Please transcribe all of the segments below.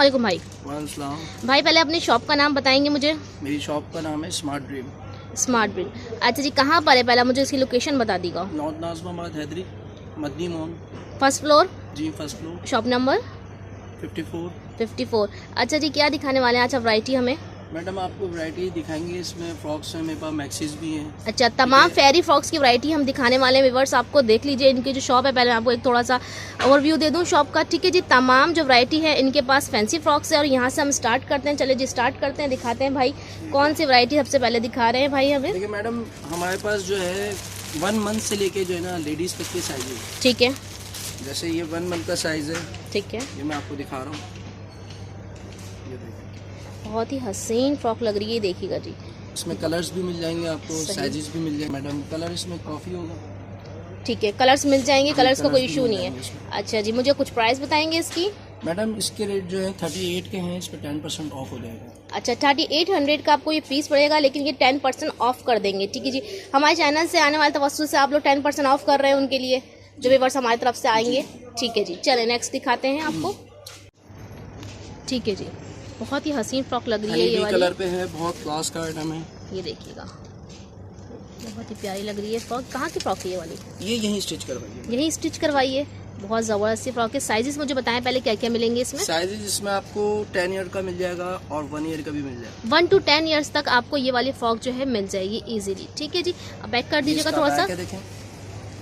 वालेकुम भाई। वालेकुम। भाई पहले अपनी शॉप का नाम बताएंगे मुझे? मेरी शॉप का नाम है स्मार्ट ड्रीम। Smart dream. अच्छा जी, कहाँ पर है? पहले मुझे इसकी लोकेशन बता दीजिएगा। North Nazimabad Haidari Madni Mohan. First floor? जी फर्स्ट फ्लोर। Shop number 54। अच्छा जी, क्या दिखाने वाले हैं आज आप वैरायटी हमें? मैडम आपको वैरायटी दिखाएंगे, इसमें फ्रॉक्स हैं, मेरे पास मैक्सीज भी हैं। अच्छा, तमाम फेरी फ्रॉक्स की वैरायटी हम दिखाने वाले हैं। व्यूअर्स आपको देख लीजिए इनकी जो शॉप है, पहले मैं आपको एक थोड़ा सा ओवरव्यू दे दूं शॉप का। ठीक है जी, तमाम जो वैरायटी है इनके पास फैंसी फ्रॉक्स है और यहाँ से हम स्टार्ट करते हैं। चले जी स्टार्ट करते हैं, दिखाते हैं भाई कौन सी वैरायटी सबसे पहले दिखा रहे हैं भाई हमें। देखिए मैडम, हमारे पास जो है 1 मंथ से लेके जो है ना लेडीज़ तक के साइज है। ठीक है, जैसे ये 1 मंथ का साइज़ है। ठीक है, ये मैं आपको दिखा रहा हूँ। ये देखिए, बहुत ही हसीन फ्रॉक लग रही है, देखिएगा जी। इसमें कलर्स भी मिल जाएंगे आपको, साइजेस भी मिल जाएंगे। मैडम कलर इसमें कॉफ़ी होगा। ठीक है, कलर्स मिल जाएंगे, कलर्स का कोई कलर्स भी इशू मिल नहीं है। जाएंगे इसमें। अच्छा जी, मुझे कुछ प्राइस बताएंगे इसकी? मैडम इसके रेट जो है 38 के हैं, इस पर 10% ऑफ हो जाएगा। अच्छा, 3800 का आपको ये पीस पड़ेगा, लेकिन ये 10% ऑफ कर देंगे। ठीक है जी, हमारे चैनल से आने वाले तवस्सुल से आप लोग 10% ऑफ कर रहे हैं उनके लिए, जो व्यूअर्स हमारी तरफ से आएंगे। ठीक है जी, चले नेक्स्ट दिखाते हैं आपको। ठीक है जी, बहुत ही हसीन फ्रॉक लग रही है ये वाली। कलर पे है, बहुत क्लास का आइटम है। ये देखिएगा, बहुत ही प्यारी लग रही है फ्रॉक। कहाँ की फ्रॉक है ये वाली? ये यहीं स्टिच करवाइए। यही स्टिच करवाइए, बहुत ज़बरदस्त सी फ्रॉक है। साइजेस मुझे बताएं पहले, क्या क्या मिलेंगे इसमें? साइजेस इसमें आपको 10 ईयर का मिल जाएगा और 1 ईयर का भी मिल जाएगा। 1 to 10 ईयर्स तक आपको ये वाली फ्रॉक जो है मिल जाएगी इजीली। ठीक है जी, अब बैक कर दीजिएगा थोड़ा सा। देखें,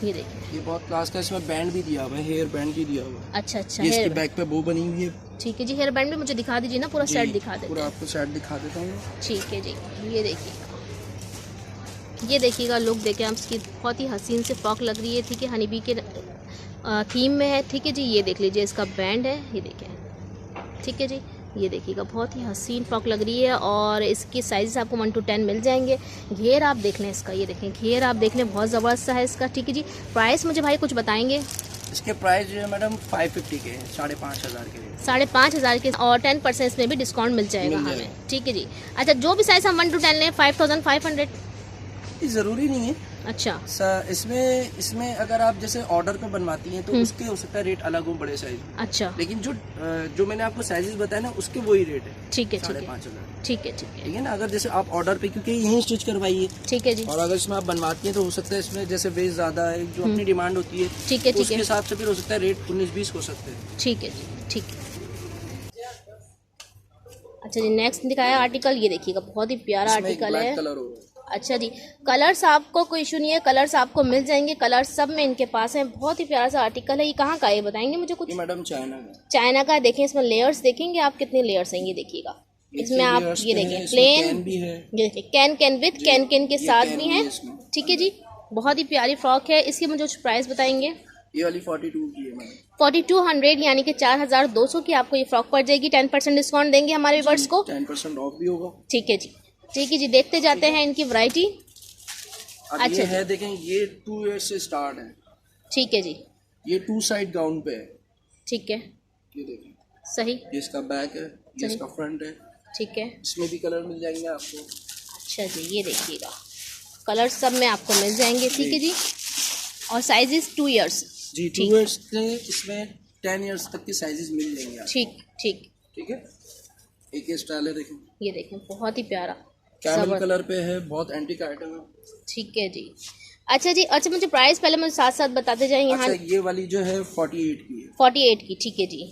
ये देखिए, ये बहुत क्लास का, इसमें बैंड भी दिया हुआ है, हेयर बैंड भी दिया हुआ है। अच्छा अच्छा, ये इसकी हेयर बैक पे बो बनी हुई है। ठीक है जी, हेयर बैंड भी मुझे दिखा दीजिए ना, पूरा सेट दिखा देते पूरा हैं। आपको सेट दिखा देता हूँ। ठीक है जी, ये देखिएगा, ये देखिएगा लुक देखें आप इसकी, बहुत ही हसीन से फ्रॉक लग रही है। ठीक है, हनीबी के थीम में है। ठीक है जी, ये देख लीजिए, इसका बैंड है, ये देखें। ठीक है जी, ये देखिएगा, बहुत ही हसीन फ्रॉक लग रही है और इसके साइज़ आपको 1 to 10 मिल जाएंगे। घेर आप देख लें इसका, ये देखें घेर आप देख लें, बहुत ज़बरदस्त है इसका। ठीक है जी, प्राइस मुझे भाई कुछ बताएंगे? इसके प्राइस जो है मैडम 550 के हैं, 5,500 के। 5,500 के, और 10% इसमें भी डिस्काउंट मिल जाएगा हमें। ठीक है जी, अच्छा जो भी साइज़ हम 1 to 10 लें 5,500? ये ज़रूरी नहीं है। अच्छा, इसमें अगर आप जैसे ऑर्डर पे बनवाती हैं तो उसके हो सकता है रेट अलग हो, बड़े साइज। अच्छा, लेकिन जो मैंने आपको साइजेस बताए ना, उसके वही रेट है। ठीक है, ठीक है, 5,500। ठीक है, ठीक है, ठीक है ना, अगर जैसे आप ऑर्डर पे, क्योंकि यहीं स्टिच करवाइए। ठीक है जी, और अगर इसमें आप बनवाती हैं तो हो सकता है इसमें जैसे वेस्ट ज़्यादा है, जो अपनी डिमांड होती है, ठीक है, तो ठीक उसके है, हिसाब से फिर हो सकता है रेट 19-20 हो सकते हैं। ठीक है जी, ठीक है। अच्छा जी, नेक्स्ट दिखाया आर्टिकल, ये देखिएगा, बहुत ही प्यारा आर्टिकल है। कलर होगा। अच्छा जी, कलर्स आपको कोई इशू नहीं है, कलर्स आपको मिल जाएंगे, कलर्स सब में इनके पास हैं। बहुत ही प्यारा सा आर्टिकल है। ये कहाँ का है, ये बताएंगे मुझे कुछ? मैडम चाइना का। चाइना का। देखें इसमें लेयर्स देखेंगे आप, कितने लेयर्स हैं, ये देखिएगा इसमें आप। ये देखें प्लेन भी है, ये देखिए कैन विथ कैन के साथ भी हैं। ठीक है जी, बहुत ही प्यारी फ्रॉक है। इसकी मुझे कुछ प्राइस बताएंगे? ये वाली 42 की है मैडम। 4200 यानी कि 4200 की आपको ये फ्रॉक पड़ जाएगी। 10% डिस्काउंट देंगे हमारे व्यूअर्स को। 10% ऑफ भी होगा। ठीक है जी, ठीक है जी, देखते जाते हैं इनकी वैरायटी। अच्छा, ये है देखें, ये 2 ईयर्स से स्टार्ट है। ठीक है जी, ये 2 साइड गाउन पे है। ठीक है, ये देखें, सही, ये इसका बैक है, ये इसका फ्रंट है। ठीक है, इसमें भी कलर मिल जाएंगे आपको। अच्छा जी, ये देखिएगा कलर सब में आपको मिल जाएंगे। ठीक है जी, और साइजेस 2 ईयर्स जी, 2 ईयर्स के, इसमें 10 ईयर्स तक के साइजेस मिल जाएंगे आपको। ठीक ठीक, ठीक है, एक ये स्टाइल है, देखें ये देखें, बहुत ही प्यारा कैमल कलर पे है, बहुत एंटीक आइटम है। ठीक है जी, अच्छा जी, अच्छा मुझे प्राइस पहले मुझे साथ साथ बताते जाएं। यहाँ अच्छा, ये वाली जो है 48 की है। 48 की, ठीक है जी।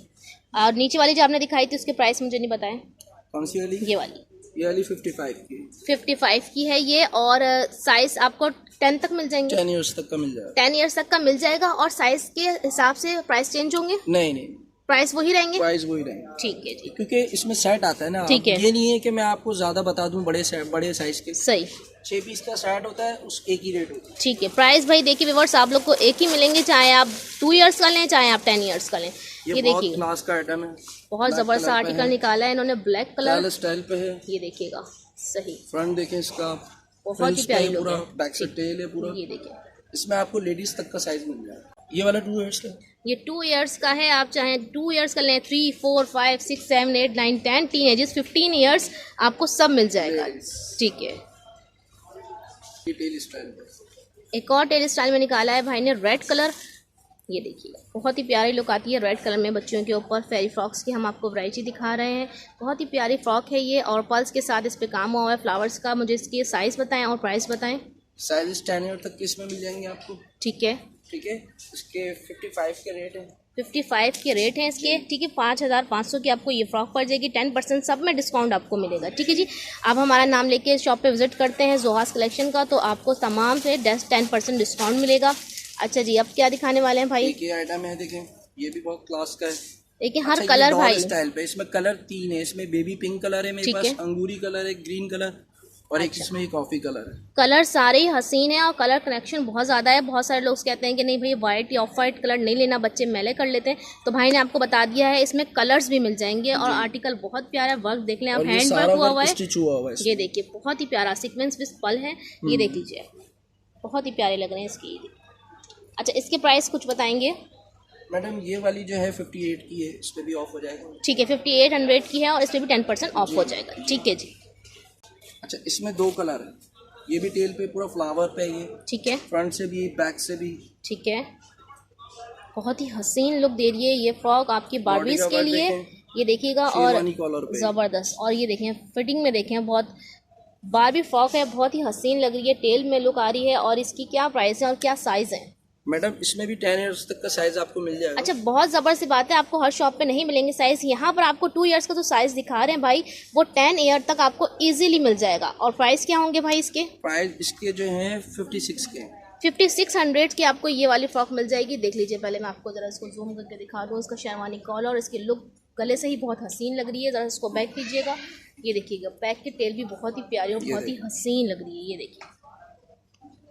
और नीचे वाली जो आपने दिखाई थी उसके प्राइस मुझे नहीं बताएं। कौन सी वाली? ये वाली 55 की। 55 की है ये, और साइज आपको 10 तक मिल जाएंगे। 10 ईयर्स तक का मिल जाएगा। 10 ईयर्स तक का मिल जाएगा, और साइज के हिसाब से प्राइस चेंज होंगे? नहीं, प्राइस वही रहेंगे। प्राइस वही रहेंगे। ठीक है जी, क्योंकि इसमें सेट आता है ना। ठीक है, ये नहीं है कि मैं आपको ज्यादा बता दूं, बड़े साइज के। सही, 6 पीस का सेट होता है, उस एक ही रेट होता है। ठीक है। प्राइस भाई देखिए व्यूअर्स, आप लोग को एक ही मिलेंगे, चाहे आप 2 ईयर्स का लें चाहे आप 10 ईयर्स का लें। ये बहुत देखिए, क्लास का आइटम है, बहुत जबरदस्त आर्टिकल निकाला है इन्होंने, ब्लैक कलर स्टाइल पे है। ये देखिएगा, सही, फ्रंट देखें इसका, बहुत ही प्यारी लुक है। बैक से टेल है पूरा। ये देखिए, इसमें आपको लेडीज तक का साइज मिल जाएगा। ये वाला 2 ईयर्स का, ये 2 ईयर्स का है। आप चाहे 2 ईयर्स का लें, 3, 4, 5, 6, 7, 8, 9, 10 टीनेजर्स 15 ईयर्स आपको सब मिल जाएगा। ठीक है, टेल स्टाइल। एक और टेल स्टाइल में निकाला है भाई ने, रेड कलर। ये देखिए बहुत ही प्यारी लुक आती है रेड कलर में बच्चों के ऊपर। फेरी फ्रॉक्स की हम आपको वैरायटी दिखा रहे हैं। बहुत ही प्यारी फ्रॉक है ये और पर्ल्स के साथ इस पे काम हुआ है फ्लावर्स का। मुझे इसकी साइज़ बताएं और प्राइस बताएं। साइज 10 ईयर तक के इसमें मिल जाएंगे आपको। ठीक है, ठीक है, इसके 55 के रेट है। 55 के रेट हैं इसके। ठीक है, 5500 की आपको ये फ्रॉक पड़ जाएगी। 10% सब में डिस्काउंट आपको मिलेगा। ठीक है जी, आप हमारा नाम लेके शॉप पे विजिट करते हैं जोहास कलेक्शन का, तो आपको तमाम से 10% डिस्काउंट मिलेगा। अच्छा जी, अब क्या दिखाने वाले हैं भाई? एक ये आइटम है, देखें ये भी बहुत क्लास का है। देखिए हर कलर भाई स्टाइल पे इसमें कलर 3 है। इसमें बेबी पिंक कलर है मेरे पास, अंगूरी कलर है, ग्रीन कलर और एक इसमें कॉफी कलर है। कलर सारे ही हसीन है और कलर कनेक्शन बहुत ज़्यादा है। बहुत सारे लोग कहते हैं कि नहीं भाई वाइट या ऑफ वाइट कलर नहीं लेना, बच्चे मैले कर लेते हैं, तो भाई ने आपको बता दिया है इसमें कलर्स भी मिल जाएंगे। और आर्टिकल बहुत प्यारा वर्क देख लें आप, हैंड वर्क हुआ हुआ है। ये देखिए बहुत ही प्यारा सीक्वेंस विद पल है। ये देख लीजिए बहुत ही प्यारे लग रहे हैं इसकी। अच्छा, इसके प्राइस कुछ बताएंगे? मैडम ये वाली जो है 58 की है, इस पे भी ऑफ हो जाएगा। ठीक है, 5800 की है और इस पर भी 10% ऑफ हो जाएगा। ठीक है जी। अच्छा, इसमें 2 कलर है। ये भी टेल पे पूरा फ्लावर पे है ये। ठीक है, फ्रंट से भी बैक से भी। ठीक है, बहुत ही हसीन लुक दे रही है ये फ्रॉक आपकी बार्बीज के लिए। ये देखिएगा और ज़बरदस्त। और ये देखें फिटिंग में देखें बहुत बार्बी फ्रॉक है, बहुत ही हसीन लग रही है, टेल में लुक आ रही है। और इसकी क्या प्राइस है और क्या साइज़ है? मैडम इसमें भी 10 इयर्स तक का साइज आपको मिल जाएगा। अच्छा, बहुत ज़बरदस्त सी बात है, आपको हर शॉप पे नहीं मिलेंगे साइज़। यहाँ पर आपको 2 इयर्स का जो साइज़ दिखा रहे हैं भाई वो 10 ईयर तक आपको इजीली मिल जाएगा। और प्राइस क्या होंगे भाई इसके? प्राइस इसके जो है 56 के। 5600 की आपको ये वाली फ्रॉक मिल जाएगी। देख लीजिए, पहले मैं आपको ज़रा इसको जूम करके दिखा दूँ। इसका शेरवानी कॉलर और इसकी लुक गले से ही बहुत हसीन लग रही है। ज़रा इसको बैक कीजिएगा, ये देखिएगा बैक की टेल भी बहुत ही प्यारी और बहुत ही हसीन लग रही है। ये देखिए।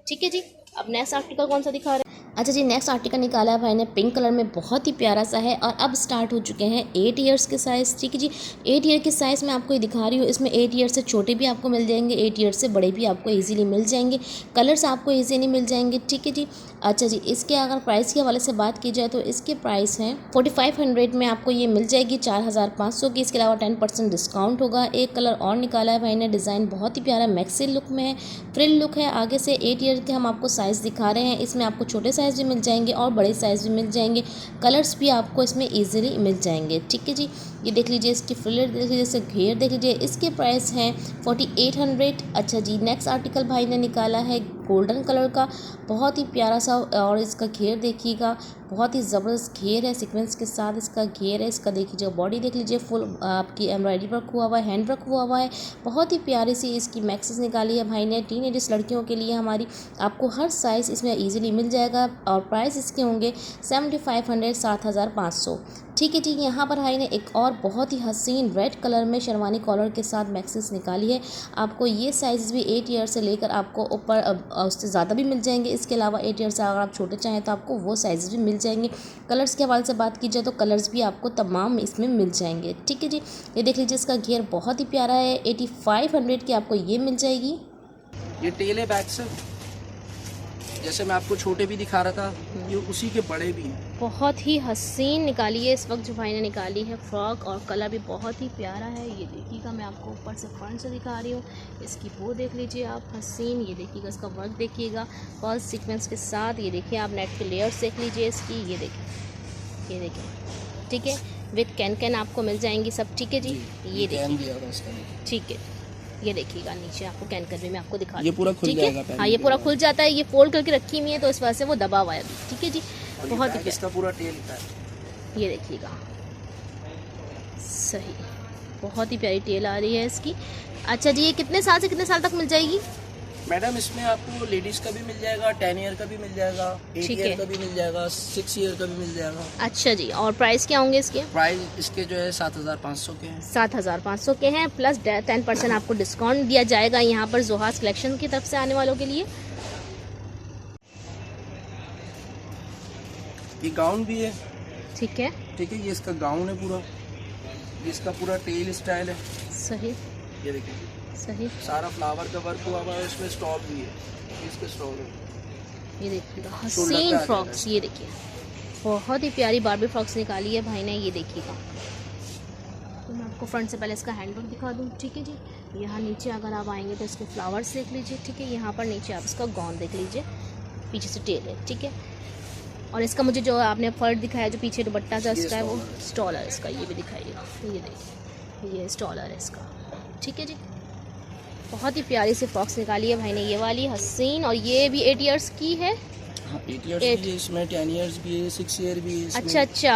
ठीक है जी, अब नेक्स्ट आर्टिकल कौन सा दिखा रहे हैं? अच्छा जी, नेक्स्ट आर्टिकल निकाला है भाई ने पिंक कलर में, बहुत ही प्यारा सा है। और अब स्टार्ट हो चुके हैं 8 इयर्स के साइज़। ठीक है जी, 8 ईयर के साइज़ में आपको ये दिखा रही हूँ। इसमें 8 ईयर से छोटे भी आपको मिल जाएंगे, 8 ईयर से बड़े भी आपको इजीली मिल जाएंगे। कलर्स आपको इजीली मिल जाएंगे। ठीक है जी। अच्छा जी, इसके अगर प्राइस के हवाले से बात की जाए तो इसके प्राइस हैं 4500 में आपको ये मिल जाएगी 4500 की। इसके अलावा 10% डिस्काउंट होगा। एक कलर और निकाला है भाई ने, डिज़ाइन बहुत ही प्यारा मैक्सी लुक में है, फ्रिल लुक है। आगे से 8 ईयर के हम आपको साइज़ दिखा रहे हैं। इसमें आपको छोटे साइज़ भी मिल जाएंगे और बड़े साइज़ भी मिल जाएंगे। कलर्स भी आपको इसमें ईजिली मिल जाएंगे। ठीक है जी, ये देख लीजिए, इसकी फ्रिल देख लीजिए, इससे घेर देख लीजिए। इसके प्राइस हैं 4800। अच्छा जी, नेक्स्ट आर्टिकल भाई ने निकाला है गोल्डन कलर का, बहुत ही प्यारा सा। और इसका घेर देखिएगा, बहुत ही ज़बरदस्त घेर है, सीक्वेंस के साथ इसका घेर है। इसका देख लीजिए बॉडी देख लीजिए, फुल आपकी एम्ब्रॉयडरी वर्क हुआ हुआ है, हैंड वर्क हुआ हुआ है। बहुत ही प्यारी सी इसकी मैक्सेस निकाली है भाई ने टीनेजर्स लड़कियों के लिए हमारी। आपको हर साइज़ इसमें ईजिली मिल जाएगा। और प्राइस इसके होंगे 7500, 7500। ठीक है जी। यहाँ पर भाई ने एक और बहुत ही हसीन रेड कलर में शेरवानी कॉलर के साथ मैक्सेस निकाली है। आपको ये साइज़ भी 8 ईयर से लेकर आपको ऊपर उससे ज़्यादा भी मिल जाएंगे। इसके अलावा 8 ईयर से अगर आप छोटे चाहें तो आपको वो साइज़ भी मिल जाएंगे। कलर्स के हवाले से बात की जाए तो कलर्स भी आपको तमाम इसमें मिल जाएंगे। ठीक है जी, ये देख लीजिए, इसका घेर बहुत ही प्यारा है। 8500 की आपको ये मिल जाएगी। ये टेल है बैक से, जैसे मैं आपको छोटे भी दिखा रहा था, ये उसी के बड़े भी हैं। बहुत ही हसीन निकाली है इस वक्त जो भाई ने निकाली है फ्रॉक, और कलर भी बहुत ही प्यारा है। ये देखिएगा, मैं आपको ऊपर से फ्रंट से दिखा रही हूँ। इसकी वो देख लीजिए आप हसीन, ये देखिएगा इसका वर्क देखिएगा पर्ल सीक्वेंस के साथ। ये देखिए आप नेट के लेयर्स देख लीजिए इसकी, ये देखिए, ये देखिए। ठीक है, विथ कैन आपको मिल जाएंगी सब। ठीक है जी, ये देखिए, ठीक है, ये देखिएगा नीचे आपको कैन भी मैं आपको दिखा, ये पूरा खुल जाएगा। हाँ, ये पूरा खुल जाता है। ये फोल्ड करके रखी हुई है तो इस वजह से वो दबा हुआ है। ठीक है जी, बहुत ही इसका पूरा टेल है, ये देखिएगा सही, बहुत ही प्यारी टेल आ रही है इसकी। अच्छा जी, ये कितने साल से कितने साल तक मिल जाएगी? मैडम इसमें आपको लेडीज का भी मिल जाएगा, 10 ईयर का भी मिल जाएगा, 8 ईयर का भी मिल जाएगा, 6 ईयर का भी मिल जाएगा। अच्छा जी, और प्राइस क्या होंगे इसके? प्राइस इसके जो है 7500 के हैं। 7500 के हैं, प्लस 10% आपको डिस्काउंट दिया जाएगा यहाँ पर जोहास कलेक्शन की तरफ से आने वालों के लिए। ये गाउन भी है। ठीक है, ठीक है, ये इसका गाउन है पूरा, ये इसका पूरा टेल स्टाइल है। सही, ये देखिए, सही, सारा फ्लावर का वर्क हुआ हुआ है, इसमें स्टॉल भी है, इसके स्टॉल है। ये देखिएगा हसीन फ्रॉक्स, ये देखिए बहुत ही प्यारी बार्बी फ्रॉक्स निकाली है भाई ने। ये देखिएगा, तो मैं आपको फ्रंट से पहले इसका हैंडवर्क दिखा दूँ। ठीक है जी, यहाँ नीचे अगर आप आएंगे तो इसके फ्लावर्स देख लीजिए। ठीक है, यहाँ पर नीचे आप इसका गाउन देख लीजिए, पीछे से टेल है। ठीक है, और इसका मुझे जो आपने फर्ट दिखाया, जो पीछे दुपट्टा जो इसका है वो स्टॉल है इसका, ये भी दिखाइएगा। ये देखिए, ये स्टॉलर है इसका। ठीक है जी, बहुत ही प्यारी सी फ्रॉक्स निकाली है भाई ने, ये वाली हसीन। और ये भी 8 इयर्स की है। 8 इयर्स भी है इसमें, 10 इयर्स भी है, 6 ईयर भी है इसमें। अच्छा,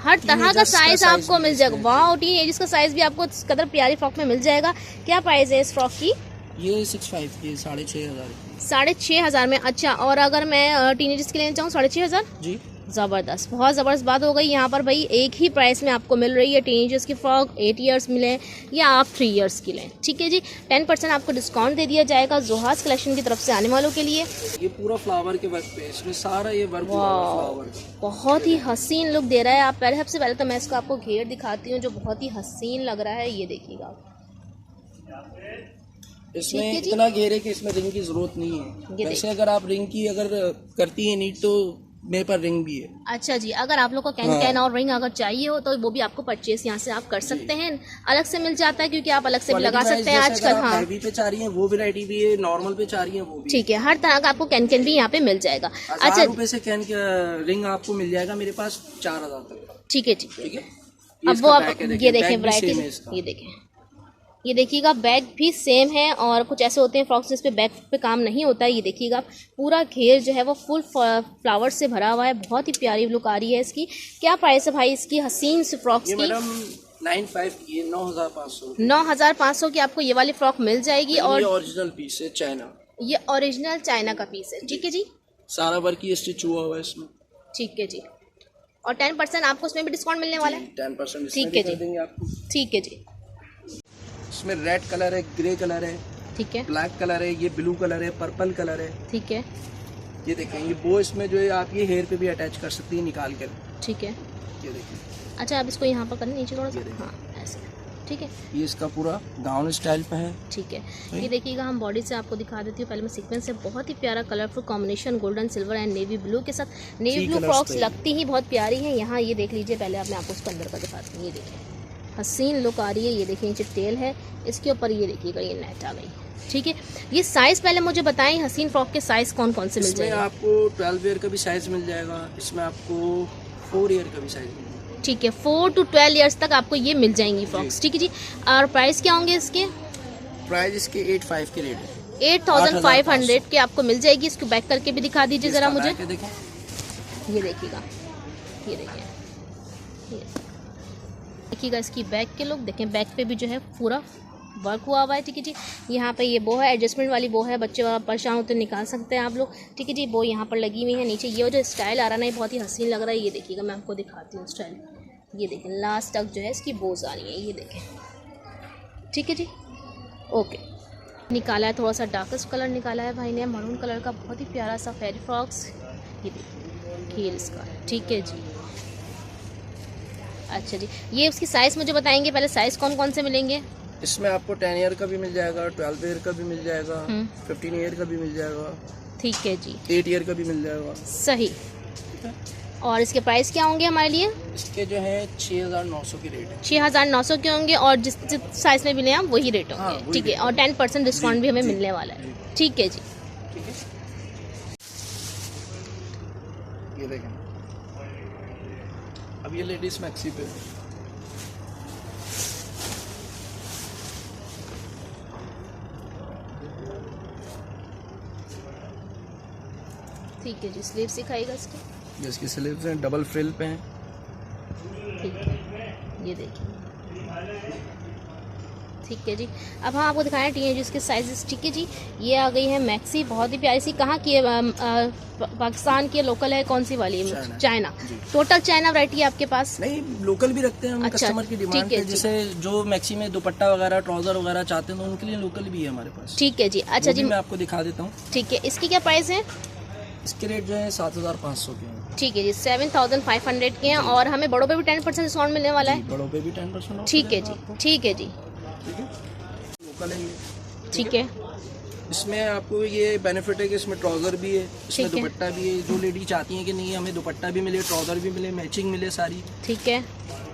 हर तरह का साइज आपको मिल जाएगा। वाह, टीन एज का साइज भी आपको इस कदर प्यारी फ्रॉक में मिल जाएगा। क्या प्राइस है इस फ्रॉक की? ये 65 की, 6,500 की। 6,500 में। अच्छा, और अगर मैं टीनेजर्स के लेना चाहूँ 6,500? जी, ज़बरदस्त, बहुत ज़बरदस्त बात हो गई यहाँ पर भाई। एक ही प्राइस में आपको मिल रही है टीनेजर्स की फ्रॉक, 8 इयर्स मिले या आप 3 इयर्स की लें। ठीक है जी, 10% आपको डिस्काउंट दे दिया जाएगा जोहास कलेक्शन की तरफ से आने वालों के लिए। ये पूरा फ्लावर के वर्क पे, इसमें सारा ये वर्क फ्लावर, बहुत ही हसीन लुक दे रहा है। आप पहले, सबसे पहले तो मैं इसको आपको घेर दिखाती हूँ जो बहुत ही हसीन लग रहा है। ये देखिएगा, इसमें इतना घेरे कि इसमें रिंग की जरूरत नहीं है। वैसे अगर आप रिंग की अगर करती है नीड तो मेरे पर रिंग भी है। अच्छा जी, अगर आप लोग को कैन और रिंग अगर चाहिए हो तो वो भी आपको परचेस यहाँ से आप कर सकते हैं। अलग से मिल जाता है क्योंकि आप अलग से भी लगा सकते हैं आजकल। हाँ, हैवी पे चाह रही है वो वैरायटी भी है, नॉर्मल पे चाह रही है वो भी। ठीक है, हर तरह का आपको कैन भी यहाँ पे मिल जाएगा। अच्छा, रुपए से कैन रिंग आपको मिल जाएगा मेरे पास 4,000 तक। ठीक है, ठीक है। अब वो आप ये देखें वैरायटी, ये देखें, ये देखिएगा बैग भी सेम है। और कुछ ऐसे होते हैं फ्रॉक्स जिस पे बैग पे काम नहीं होता है। ये देखिएगा पूरा घेर जो है वो फुल फ्लावर से भरा हुआ है। बहुत ही प्यारी लुक आ रही है इसकी। क्या प्राइस है भाई इसकी हसीन सी फ्रॉक्स की? मैडम 9,500 की, 9,500। 9,500 की आपको ये वाली फ्रॉक मिल जाएगी। और ओरिजिनल पीस है, चाइना, ये ओरिजिनल चाइना का पीस है। ठीक है जी, सारा वर्क ही स्टिच हुआ हुआ है इसमें। ठीक है जी, और 10% आपको उसमें भी डिस्काउंट मिलने वाला है। 10%। ठीक है जी, ठीक है जी। इसमें रेड कलर है, ग्रे कलर है, ठीक है, ब्लैक कलर है, ये ब्लू कलर है, पर्पल कलर है। ठीक है, ये देखें, ये बो इसमें जो है आप ये हेयर पे भी अटैच कर सकती है निकाल कर। ठीक है, ये देखिए। अच्छा, आप इसको यहाँ पर करना नीचे थोड़ा सा, हाँ ऐसे। ठीक है, ये इसका पूरा गाउन स्टाइल पे है। ठीक है, ये देखिएगा, हम बॉडी से आपको दिखा देती हूँ। पहले मैं सीक्वेंस से बहुत ही प्यारा colourful combination golden silver and navy blue के साथ। नेवी ब्लू फ्रॉक्स लगती ही बहुत प्यारी है। यहाँ ये देख लीजिए, पहले मैं आपको उसको अंदर का दिखाती हूँ। ये देखिए, हसीन लुक आ रही है। ये देखिए, नीचे टेल है, इसके ऊपर ये देखिएगा ये नेट आ गई। ठीक है, ये साइज पहले मुझे बताएं, हसीन फ्रॉक के साइज कौन कौन से मिल जाएंगे? आपको 12 ईयर का भी साइज मिल जाएगा, इसमें आपको 4 ईयर का भी साइज मिल जाएगा। ठीक है, 4 to 12 ईयर्स तक आपको ये मिल जाएंगी फ्रॉक्स। ठीक है जी, और प्राइस क्या होंगे इसके? प्राइस इसके 8,500 के रेट है, 8,500 के आपको मिल जाएगी। इसको बैक करके भी दिखा दीजिए जरा मुझे। ये देखिएगा, ये देखिएगा इसकी बैक के लुक देखें। बैक पे भी जो है पूरा वर्क हुआ हुआ है। ठीक है जी, यहाँ पे ये बो है, एडजस्टमेंट वाली बो है, बच्चे परेशान होते निकाल सकते हैं आप लोग। ठीक है जी, बो यहाँ पर लगी हुई है। नीचे ये जो स्टाइल आ रहा है ना, ये बहुत ही हसीन लग रहा है। ये देखिएगा, मैं आपको दिखाती हूँ स्टाइल। ये देखें, लास्ट तक जो है इसकी बोज आ रही है, ये देखें। ठीक है जी, ओके। निकाला है थोड़ा सा डार्केस्ट कलर निकाला है भाई ने, मरून कलर का, बहुत ही प्यारा सा फेरी फ्रॉक्स। ये देखिए घेर इसका। ठीक है जी, अच्छा जी, ये उसकी साइज़ मुझे बताएंगे पहले, साइज़ कौन कौन से मिलेंगे? इसमें आपको 10 ईयर का भी मिल जाएगा, 12 ईयर का भी मिल जाएगा, 15 ईयर का भी मिल जाएगा। ठीक है जी, 8 ईयर का भी मिल जाएगा। सही। और इसके प्राइस क्या होंगे हमारे लिए? इसके जो है 6,900 के रेट है। 6,900 के होंगे, और जिस साइज़ में मिले आप वही रेट होंगे। ठीक है, और 10% डिस्काउंट भी हमें मिलने वाला है। ठीक है जी, ठीक है। ये देखें, अब ये लेडीज मैक्सी पे। ठीक है जी, स्लीव्स दिखाएगा इसके। इसकी स्लीव्स हैं, डबल फ्रिल पे हैं। ठीक है, ये देखिए। ठीक है जी, अब हम आपको दिखाएं टीनेजर्स के साइजेस। ठीक है जी, ये आ गई है मैक्सी, बहुत ही प्यारी सी। कहाँ की है? पाकिस्तान की लोकल है? कौन सी वाली है? चाइना। टोटल चाइना वैरायटी है आपके पास? नहीं, लोकल भी रखते हैं हम। अच्छा, कस्टमर की डिमांड है, जैसे जो मैक्सी में दुपट्टा वगैरह, ट्राउजर वगैरह चाहते हैं तो उनके लिए लोकल भी है हमारे पास। ठीक है जी, अच्छा जी, मैं आपको दिखा देता हूँ। ठीक है, इसकी क्या प्राइस है? इसके रेट जो है 7,500 के हैं। ठीक है जी, 7,500 के हैं, और हमें बड़ों पे भी 10% डिस्काउंट मिलने वाला है। बड़ों पे भी 10%। ठीक है जी, ठीक है जी, लोकल है ये। ठीक है, इसमें आपको ये बेनिफिट है कि इसमें ट्राउजर भी है, इसमें दुपट्टा भी है। जो लेडी चाहती हैं कि नहीं हमें दुपट्टा भी मिले, ट्राउजर भी मिले, मैचिंग मिले सारी। ठीक है,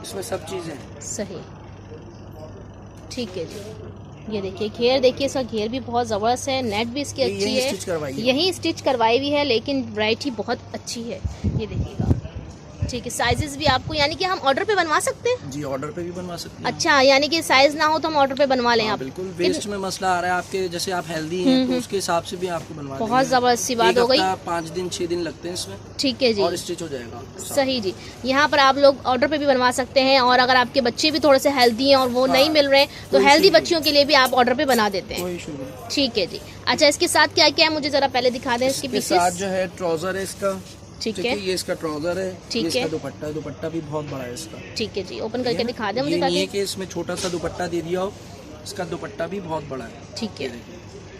इसमें सब चीज़ें हैं। सही, ठीक है जी, ये देखिए घेर, देखिए इसका घेर भी बहुत ज़बरदस्त है, नेट भी इसकी अच्छी है, यही स्टिच करवाई हुई है, लेकिन वैरायटी बहुत अच्छी है। ये देखिएगा, ठीक है। साइजेस भी आपको यानी कि हम ऑर्डर पे बनवा सकते हैं? जी, ऑर्डर पे भी बनवा सकते हैं। अच्छा, यानी कि साइज ना हो तो हम ऑर्डर पे बनवा लें? आप बिल्कुल, वेस्ट में मसला आ रहा है आपके, जैसे आप हेल्दी हैं तो उसके हिसाब से भी आपको बनवा देंगे। बहुत जबरदस्त सी बात हो गई। 5 दिन 6 दिन लगते हैं इसमें। ठीक है जी, और स्टिच हो जाएगा। सही जी। यहाँ पर आप लोग ऑर्डर पे भी बनवा सकते हैं, और अगर आपके बच्चे भी थोड़े से हेल्दी हैं और वो नहीं मिल रहे हैं तो हेल्दी बच्चियों के लिए भी आप ऑर्डर पे बना देते हैं। ठीक है जी। अच्छा, इसके साथ क्या क्या है मुझे जरा पहले दिखा दें। इसके साथ जो है ट्राउजर है इसका, ठीक है, ये इसका ट्राउजर है, ठीक है। दुपट्टा भी बहुत बड़ा है इसका। ठीक है जी, ओपन करके दिखा दें मुझे। ये कि इसमें छोटा सा दुपट्टा दे दिया हो, इसका दुपट्टा भी बहुत बड़ा है। ठीक है,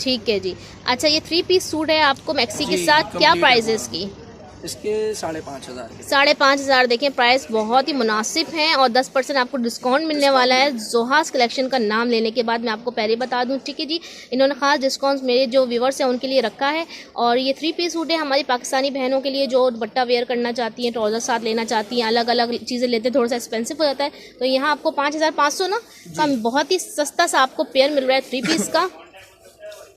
ठीक है जी। अच्छा, ये 3 पीस सूट है आपको मैक्सी के साथ, क्या प्राइस है इसकी? इसके 5,500। 5,500 देखें, प्राइस बहुत ही मुनासिब है, और 10% आपको डिस्काउंट मिलने वाला है जोहास कलेक्शन का नाम लेने के बाद। मैं आपको पहले बता दूं, ठीक है जी, इन्होंने खास डिस्काउंट मेरे जो व्यूवर्स हैं उनके लिए रखा है। और ये 3 पीस सूट है हमारी पाकिस्तानी बहनों के लिए जो दुपट्टा वेयर करना चाहती हैं, ट्राउजर साथ लेना चाहती हैं, अलग अलग चीज़ें लेते हैं, थोड़ा सा एक्सपेंसिव हो जाता है, तो यहाँ आपको 5,500 ना का बहुत ही सस्ता सा आपको पेयर मिल रहा है 3 पीस का।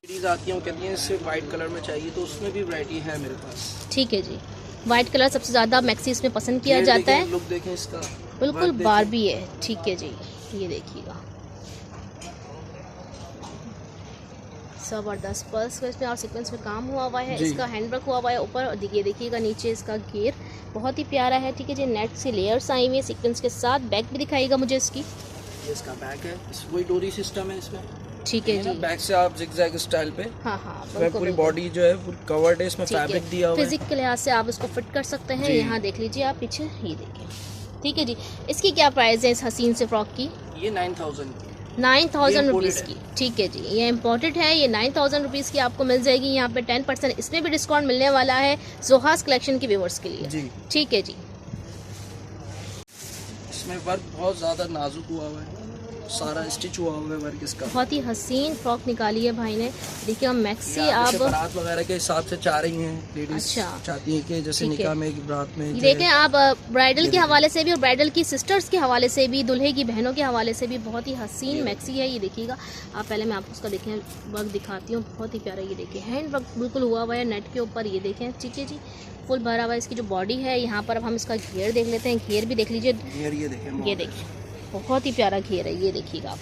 आती हैं, वो कहती हैं इससे वाइट कलर में चाहिए, तो उसमें भी वैरायटी है मेरे पास। ठीक है जी, वाइट कलर सबसे ज़्यादा मैक्सी इसमें पसंद किया जाता है। लुक देखें इसका, बिल्कुल बारबी है। ठीक है जी, ये देखिएगा, जबरदस्त पर्स इसमें और सीक्वेंस में काम हुआ हुआ है, इसका हैंडवर्क हुआ हुआ है ऊपर, और देखिएगा नीचे इसका घेर बहुत ही प्यारा है। ठीक है जी, नेट से लेयर्स आई हुई है सीक्वेंस के साथ। बैक भी दिखाइएगा मुझे इसकी। ये इसका बैक है, वही डोरी सिस्टम है इसमें। ठीक है जी, बैक से आप जिगजैग स्टाइल पे, हाँ, पूरी बॉडी जो है पूरी कवर्ड है, इसमें फैब्रिक दिया हुआ है। फिजिक के लिहाज से आप इसको फिट कर सकते हैं। यहाँ देख लीजिए आप पीछे, ये देखिए। ठीक है जी, इसकी क्या प्राइस है इस हसीन से फ्रॉक की? ये 9,000 रुपीज़ की। ठीक है जी, ये इम्पोर्टेड है, ये 9,000 रुपीज़ की आपको मिल जाएगी। यहाँ पे 10% इसमें भी डिस्काउंट मिलने वाला है जोहास कलेक्शन के व्यूअर्स के लिए जी। ठीक है जी, इसमें वर्क बहुत ज़्यादा नाजुक हुआ हुआ है, सारा स्टिच हुआ हुआ है वर्क इसका। बहुत ही हसीन फ्रॉक निकाली है भाई ने। देखिए हम मैक्सी आप बारात वगैरह के हिसाब से चाह रही हैं लेडीज। अच्छा, चाहती हैं कि जैसे निकाह में, बारात में देखें आप ब्राइडल के हवाले से भी और ब्राइडल की सिस्टर्स के हवाले से भी, दुल्हे की बहनों के हवाले से भी बहुत ही हसीन मैक्सी है। ये देखिएगा आप, पहले मैं आपको उसका देखें वर्क दिखाती हूँ, बहुत ही प्यारा। ये देखिए हैंड वर्क बिल्कुल हुआ हुआ है नेट के ऊपर, ये देखें। ठीक है जी, फुल भरा हुआ इसकी जो बॉडी है। यहाँ पर अब हम इसका घेर देख लेते हैं, घेर भी देख लीजिए। ये देखिए बहुत ही प्यारा घेर है, ये देखिएगा आप,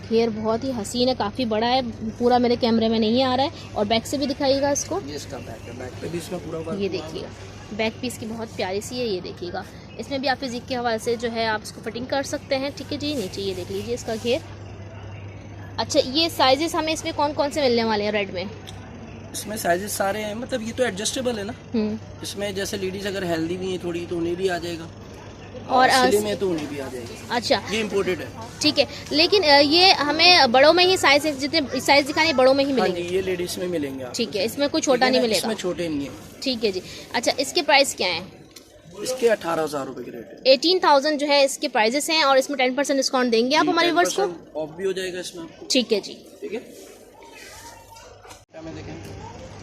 घेर बहुत ही हसीन है, काफ़ी बड़ा है, पूरा मेरे कैमरे में नहीं आ रहा है। और बैक से भी दिखाइएगा इसको। ये इसका बैक है, बैक पे भी इसमें पूरा वर्क। ये देखिएगा बैक पीस की बहुत प्यारी सी है, ये देखिएगा। इसमें भी आप फिजिक के हवाले से जो है आप इसको फिटिंग कर सकते हैं। ठीक है जी, नीचे ये देख लीजिए इसका घेर। अच्छा, ये साइजेस हमें इसमें कौन कौन से मिलने वाले हैं रेड में? इसमें साइजेस सारे हैं, मतलब ये तो एडजस्टेबल है ना। इसमें जैसे लेडीज अगर हेल्दी भी है थोड़ी तो उन्हें भी आ जाएगा, और स्लिम है तो उन्हें भी आ जाएगी। अच्छा, ये इम्पोर्टेड है। ठीक है, लेकिन ये हमें बड़ों में ही साइज, जितने साइज दिखाने बड़ों में ही मिलेंगे। ये लेडीज में मिलेंगे। ठीक है, इसमें कोई छोटा नहीं मिलेगा, इसमें छोटे नहीं है। ठीक है जी। अच्छा, इसके प्राइस क्या है? इसके 18,000 रुपए के रेट है। 18,000 जो है इसके प्राइजेस हैं, और इसमें 10% डिस्काउंट देंगे आप हमारे व्यूअर्स को? ऑफ भी हो जाएगा इसमें। ठीक है जी, ठीक है। देखें,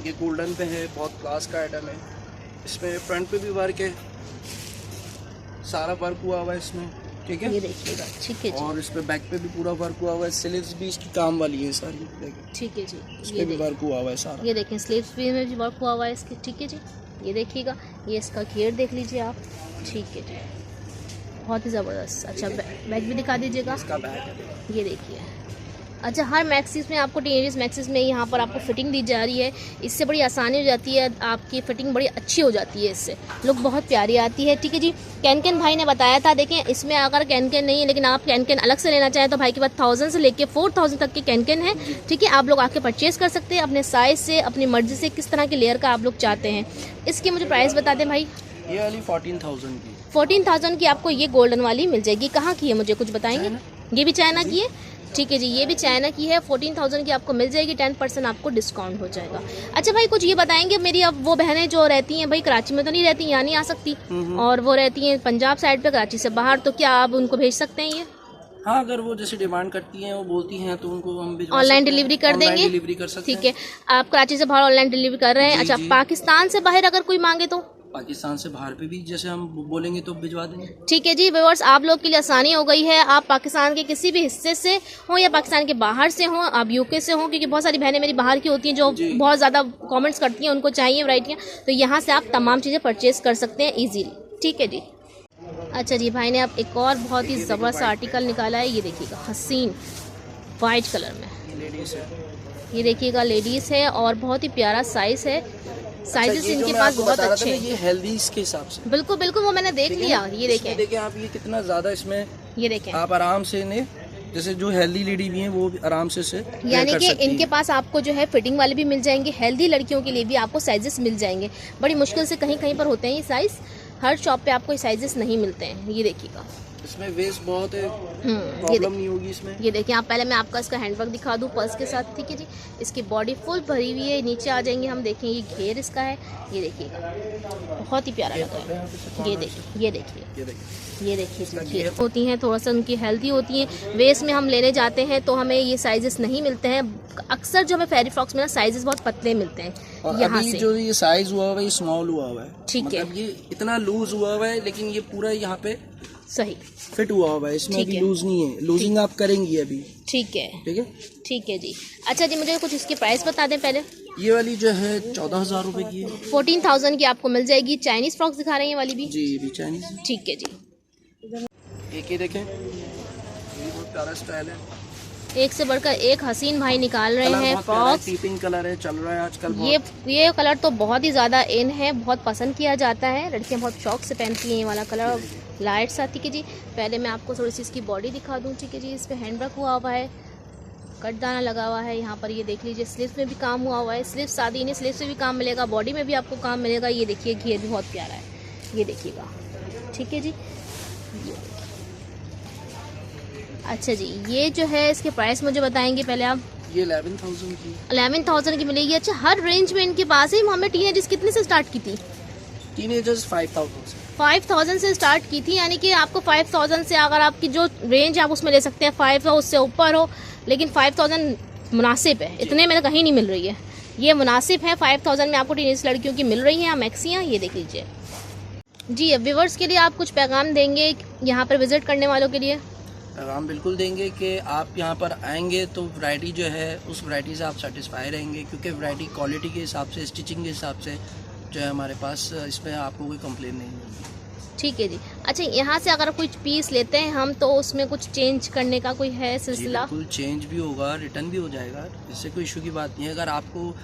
ये गोल्डन पे है, बहुत क्लास का आइटम है। इसमें फ्रंट पे भी वर्क है, सारा वर्क हुआ हुआ है इसमें। ठीक है, ये देखिएगा। ठीक है जी, और इस पे बैक पे भी पूरा वर्क हुआ हुआ है, स्लीव्स भी इसकी काम वाली है सारी। ठीक है जी, ये भी वर्क हुआ हुआ है सारा। ये देखें स्लीव्स भी में भी वर्क हुआ हुआ है इसके। ठीक है जी, ये देखिएगा, ये इसका घेर देख लीजिए आप। ठीक है जी, बहुत ही ज़बरदस्त। अच्छा, बैक भी दिखा दीजिएगा। इसका बैक है, ये देखिए। अच्छा, हर मैक्सीज में आपको टीनेजर्स मैक्सीज में यहाँ पर आपको फिटिंग दी जा रही है, इससे बड़ी आसानी हो जाती है, आपकी फिटिंग बड़ी अच्छी हो जाती है, इससे लुक बहुत प्यारी आती है। ठीक है जी, कैन भाई ने बताया था। देखें, इसमें अगर कैन नहीं है, लेकिन आप कैन अलग से लेना चाहें तो भाई के पास 1000 से लेके 4000 तक के कैन है। ठीक है, आप लोग आके परचेज़ कर सकते हैं अपने साइज़ से, अपनी मर्जी से, किस तरह के लेयर का आप लोग चाहते हैं। इसकी मुझे प्राइस बता दें भाई। ये वाली 14,000 की। 14,000 की आपको ये गोल्डन वाली मिल जाएगी। कहाँ की है मुझे कुछ बताएंगे? ये भी चाइना की है। ठीक है जी, ये भी चाइना की है। 14,000 की आपको मिल जाएगी, 10% आपको डिस्काउंट हो जाएगा। अच्छा भाई, कुछ ये बताएंगे, मेरी अब वो बहनें जो रहती हैं भाई कराची में तो नहीं रहती, यहाँ नहीं आ सकती, और वो रहती हैं पंजाब साइड पे, कराची से बाहर, तो क्या आप उनको भेज सकते हैं ये? हाँ, अगर वो जैसे डिमांड करती हैं, वो बोलती हैं, तो उनको हम ऑनलाइन डिलीवरी कर देंगे। डिलीवरी कर सकते हैं। ठीक है, आप कराची से बाहर ऑनलाइन डिलीवरी कर रहे हैं। अच्छा, पाकिस्तान से बाहर अगर कोई मांगे तो? पाकिस्तान से बाहर पे भी जैसे हम बोलेंगे तो भिजवा देंगे। ठीक है जी व्यूअर्स, आप लोग के लिए आसानी हो गई है। आप पाकिस्तान के किसी भी हिस्से से हो या पाकिस्तान के बाहर से हो, आप यूके से हो, क्योंकि बहुत सारी बहनें मेरी बाहर की होती हैं जो बहुत ज़्यादा कमेंट्स करती हैं, उनको चाहिए वैरायटियाँ, तो यहाँ से आप तमाम चीज़ें परचेज़ कर सकते हैं ईजीली। ठीक है जी। अच्छा जी, भाई ने अब एक और बहुत ही ज़बरदस्त आर्टिकल निकाला है, ये देखिएगा हसीन वाइट कलर में, ये देखिएगा लेडीज़ है और बहुत ही प्यारा साइज़ है। साइजेस इनके पास बहुत अच्छे हैं। ये हेल्दी के हिसाब से बिल्कुल बिल्कुल, वो मैंने देख लिया। ये देखें आप, ये कितना ज़्यादा इसमें, ये देखें आप आराम से ने जैसे जो हेल्दी लेडी भी हैं वो भी आराम से यानी कि इनके पास आपको जो है फिटिंग वाले भी मिल जाएंगे, हेल्दी लड़कियों के लिए भी आपको साइजेस मिल जाएंगे। बड़ी मुश्किल से कहीं कहीं पर होते हैं ये साइज, हर शॉप पे आपको साइजेस नहीं मिलते हैं। ये देखिएगा इसमें वेस्ट बहुत है, प्रॉब्लम नहीं होगी इसमें। ये देखिए आप, पहले मैं आपका इसका हैंडवर्क दिखा दूं पर्स के साथ। ठीक है जी, इसकी बॉडी फुल भरी हुई है। नीचे आ जाएंगे हम, देखें ये घेर इसका है, ये देखिएगा बहुत ही प्यारा लग रहा है। ये देखिए, ये देखिए, ये देखिए घेर होती हैं, थोड़ा सा उनकी हेल्दी होती हैं। वेस्ट में हम लेने जाते हैं तो हमें ये साइजेस नहीं मिलते हैं। अक्सर जो हमें फेरी फ्रॉक्स में ना साइजेस बहुत पतले मिलते हैं। यहाँ से जो ये साइज हुआ हुआ है, ये स्मॉल हुआ हुआ है। ठीक है, ये इतना लूज हुआ हुआ है, लेकिन ये पूरा यहाँ पे सही फिट हुआ हुआ है, इसमें अभी लूज नहीं है। लूजिंग आप करेंगी अभी। ठीक है, ठीक है, ठीक है जी। अच्छा जी, मुझे कुछ इसके प्राइस बता दें पहले। ये वाली जो है 14,000 रुपए की है, 14,000 की आपको मिल जाएगी। चाइनीज फ्रॉक्स दिखा रहे हैं ये वाली भी? जी ये भी चाइनीज। ठीक है जी। एक ये देखें, ये बहुत प्यारा स्टाइल है, एक से बढ़कर एक हसीन भाई निकाल रहे हैं फ्रॉक्स। टीपिंग कलर है, चल रहा है आजकल। ये कलर तो बहुत ही ज़्यादा इन है, बहुत पसंद किया जाता है, लड़कियां बहुत शौक से पहनती हैं ये वाला कलर, लाइट सा। ठीक है जी, पहले मैं आपको थोड़ी सी इसकी बॉडी दिखा दूं। ठीक है जी, इस पर हैंडवर्क हुआ हुआ है, कट दाना लगा हुआ है यहाँ पर। ये देख लीजिए, स्लीव्स में भी काम हुआ हुआ है। स्लीव्स आदि नहीं, स्लीव्स में भी काम मिलेगा, बॉडी में भी आपको काम मिलेगा। ये देखिए घेर भी बहुत प्यारा है, ये देखिएगा। ठीक है जी। अच्छा जी, ये जो है इसके प्राइस मुझे बताएंगे पहले आप। ये 11,000 की, 11,000 की मिलेगी। अच्छा, हर रेंज में इनके पास है। हमने टीनेजर्स कितने से स्टार्ट की थी? टीनेजर्स 5,000 5,000 से स्टार्ट की थी, यानी कि आपको 5,000 से अगर आपकी जो रेंज आप उसमें ले सकते हैं 5 हो, उससे ऊपर हो, लेकिन 5,000 मुनासिब है। इतने में कहीं नहीं मिल रही है, ये मुनासिब है। 5,000 में आपको टीनेज लड़कियों की मिल रही हैं मैक्सियाँ। ये देख लीजिए जी। अब व्यूअर्स के लिए आप कुछ पैगाम देंगे यहाँ पर विजिट करने वालों के लिए? हम बिल्कुल देंगे कि आप यहाँ पर आएंगे तो वैरायटी जो है उस वैरायटी से आप सेटिस्फाई रहेंगे, क्योंकि वैरायटी क्वालिटी के हिसाब से, स्टिचिंग के हिसाब से जो है हमारे पास, इसमें आपको कोई कंप्लेन नहीं होगी। ठीक है जी। अच्छा, यहाँ से अगर कुछ पीस लेते हैं हम तो उसमें कुछ चेंज करने का कोई है सिलसिला? बिल्कुल चेंज भी होगा, रिटर्न भी हो जाएगा, इससे कोई इशू की बात नहीं है। अगर आपको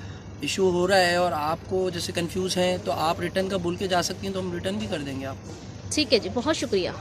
इशू हो रहा है और आपको जैसे कंफ्यूज हैं तो आप रिटर्न का बोल के जा सकती हैं, तो हम रिटर्न भी कर देंगे आपको। ठीक है जी, बहुत शुक्रिया।